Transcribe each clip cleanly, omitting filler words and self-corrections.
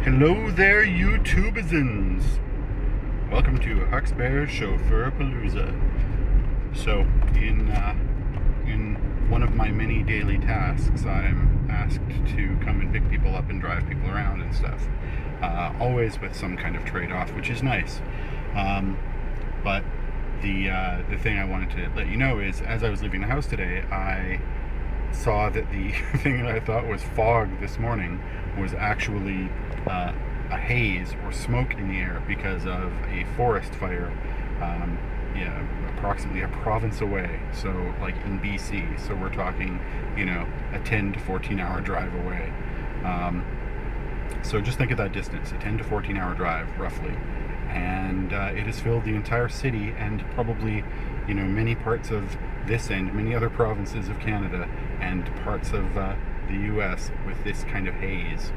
Hello there, YouTubers. Welcome to Huxbear's Chauffeurapalooza. So, in one of my many daily tasks, I'm asked to come and pick people up and drive people around and stuff. Always with some kind of trade-off, which is nice. But the thing I wanted to let you know is, as I was leaving the house today, I saw that the thing that I thought was fog this morning was actually a haze or smoke in the air because of a forest fire, approximately a province away, so like in BC. So we're talking, a 10 to 14 hour drive away. So just think of that distance, a 10 to 14 hour drive roughly. And it has filled the entire city and probably, many parts of this end, many other provinces of Canada and parts of the US with this kind of haze.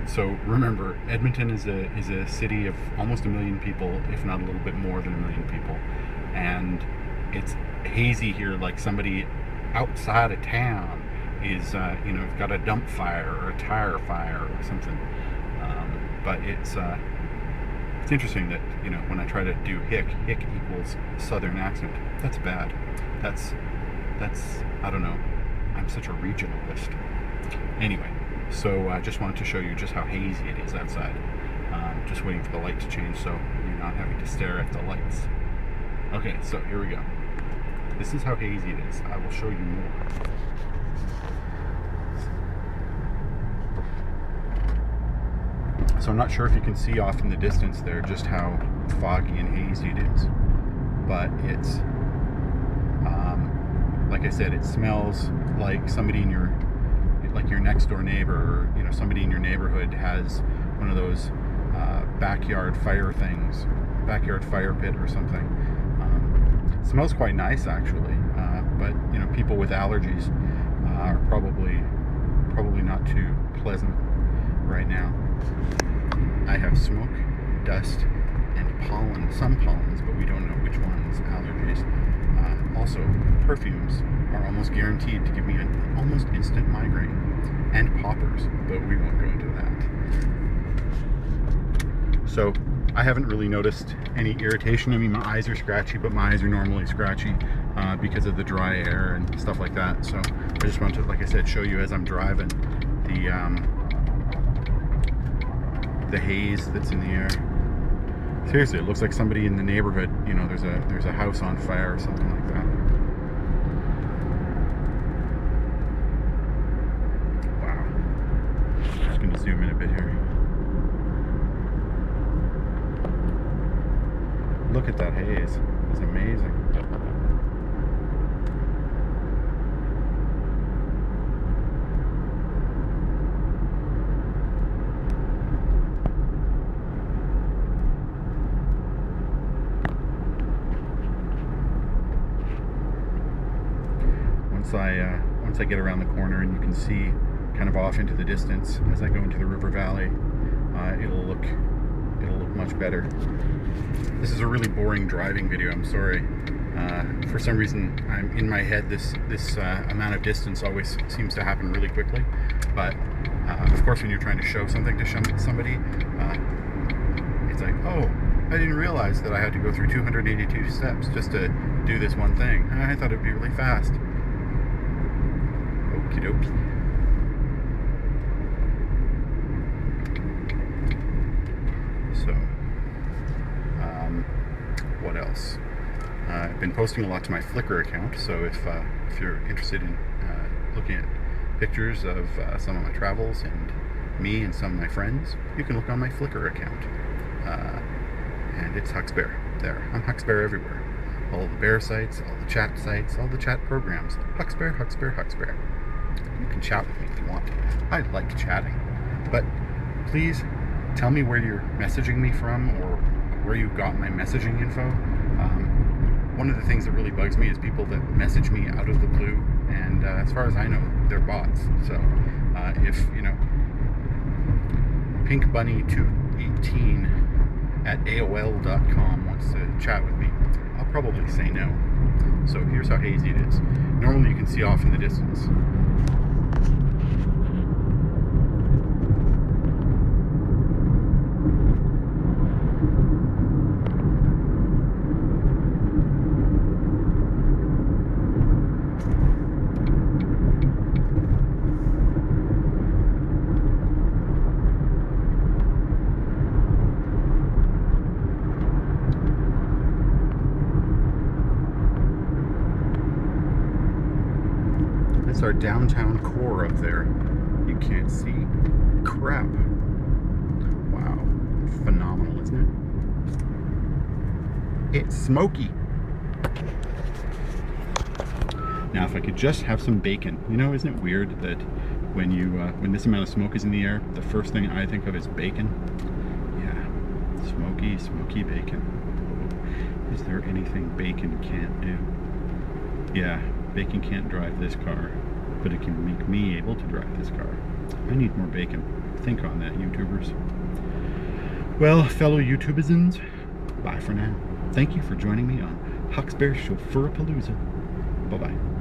So remember, Edmonton is a city of almost 1 million people, if not a little bit more than 1 million people, and it's hazy here, like somebody outside of town is got a dump fire or a tire fire or something. But it's interesting that when I try to do hick equals southern accent. That's bad. That's I don't know. I'm such a regionalist. Anyway, so I just wanted to show you just how hazy it is outside. Just waiting for the light to change so you're not having to stare at the lights. Okay, so here we go. This is how hazy it is. I will show you more. So I'm not sure if you can see off in the distance there just how foggy and hazy it is, but it's like I said, it smells like somebody in your next door neighbor, or somebody in your neighborhood has one of those backyard fire things, backyard fire pit or something. It smells quite nice actually, but people with allergies are probably not too pleasant right now. I have smoke, dust, and pollen. Some pollens, but we don't know which ones. Allergies. Also, perfumes are almost guaranteed to give me an almost instant migraine, and poppers, but we won't go into that. So, I haven't really noticed any irritation. I mean, my eyes are scratchy, but my eyes are normally scratchy because of the dry air and stuff like that. So, I just wanted to, like I said, show you as I'm driving the haze that's in the air. Seriously, it looks like somebody in the neighborhood, there's a house on fire or something like that. Wow. I'm just going to zoom in a bit here. Look at that haze. It's amazing. Once I get around the corner and you can see kind of off into the distance as I go into the river valley, it'll look much better. This is a really boring driving video, I'm sorry. For some reason, I'm in my head, this amount of distance always seems to happen really quickly, but of course when you're trying to show something to somebody, it's like, oh, I didn't realize that I had to go through 282 steps just to do this one thing. I thought it'd be really fast. Okie dokie. So, what else? I've been posting a lot to my Flickr account, so if you're interested in looking at pictures of some of my travels and me and some of my friends, you can look on my Flickr account. And it's Huxbear there. I'm Huxbear everywhere. All the bear sites, all the chat sites, all the chat programs. Huxbear, Huxbear, Huxbear. You can chat with me if you want. I like chatting. But please tell me where you're messaging me from or where you got my messaging info. One of the things that really bugs me is people that message me out of the blue, and as far as I know, they're bots. So if pinkbunny218 at AOL.com wants to chat with me, I'll probably say no. So here's how hazy it is. Normally you can see off in the distance. our downtown core up there. You can't see crap. Wow. Phenomenal, isn't it? It's smoky. Now, if I could just have some bacon. You know, isn't it weird that when this amount of smoke is in the air, the first thing I think of is bacon? Yeah, smoky, smoky bacon. Is there anything bacon can't do? Yeah, bacon can't drive this car, but it can make me able to drive this car. I need more bacon. Think on that, YouTubers. Well, fellow YouTubers, bye for now. Thank you for joining me on Huck's Bear Chauffeurapalooza. Bye-bye.